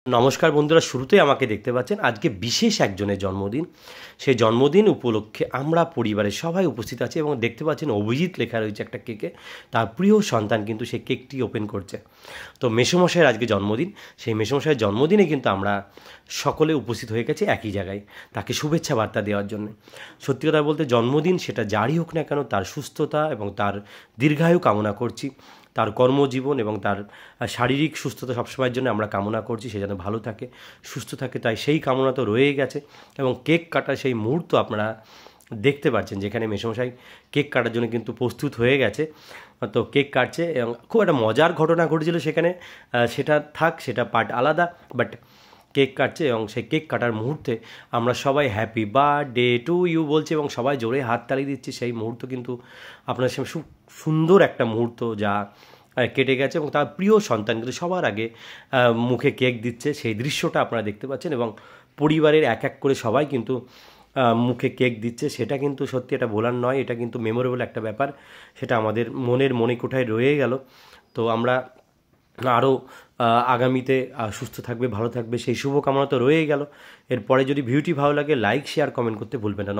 নমস্কার বন্ধুরা, শুরুতেই আমাকে দেখতে পাচ্ছেন। আজকে বিশেষ একজনের জন্মদিন। সেই জন্মদিন উপলক্ষে আমরা পরিবারের সবাই উপস্থিত আছি এবং দেখতে পাচ্ছেন অভিজিৎ লেখা রয়েছে একটা কেকে। তার প্রিয় সন্তান কিন্তু সেই কেকটি ওপেন করছে। তো মেসোমশাইয়ের আজকে জন্মদিন। সেই মেসোমশাইয়ের জন্মদিনে কিন্তু আমরা সকলে উপস্থিত হয়ে গেছি একই জায়গায় তাকে শুভেচ্ছা বার্তা দেওয়ার জন্য। সত্যি কথা বলতে জন্মদিন সেটা যারই হোক না কেন, তার সুস্থতা এবং তার দীর্ঘায়ু কামনা করছি। তার কর্মজীবন এবং তার শারীরিক সুস্থতা সবসময়ের জন্য আমরা কামনা করছি, সে যেন ভালো থাকে, সুস্থ থাকে। তাই সেই কামনা তো রয়েই গেছে এবং কেক কাটার সেই মুহূর্ত আপনারা দেখতে পাচ্ছেন, যেখানে মেসোমশাই কেক কাটার জন্য কিন্তু প্রস্তুত হয়ে গেছে। তো কেক কাটছে এবং খুব একটা মজার ঘটনা ঘটেছিল সেখানে, সেটা থাক, সেটা পার্ট আলাদা। বাট কেক কাটছে এবং সেই কেক কাটার মুহূর্তে আমরা সবাই হ্যাপি বার্থডে টু ইউ বলছি এবং সবাই জোরে হাততালি দিচ্ছি। সেই মুহূর্ত কিন্তু আপনার সামনে খুব সুন্দর একটা মুহূর্ত যা কেটে গেছে এবং তার প্রিয় সন্তান কিন্তু সবার আগে মুখে কেক দিচ্ছে, সেই দৃশ্যটা আপনারা দেখতে পাচ্ছেন। এবং পরিবারের এক এক করে সবাই কিন্তু মুখে কেক দিচ্ছে। সেটা কিন্তু সত্যি এটা বলার নয়, এটা কিন্তু মেমোরেবল একটা ব্যাপার। সেটা আমাদের মনের মণিকোঠায় রয়ে গেল। তো আমরা আরও আগামীতে সুস্থ থাকবে, ভালো থাকবে, সেই শুভকামনা তো রয়েই গেল। এরপরে যদি ভিডিওটি ভালো লাগে লাইক শেয়ার কমেন্ট করতে ভুলবেন না।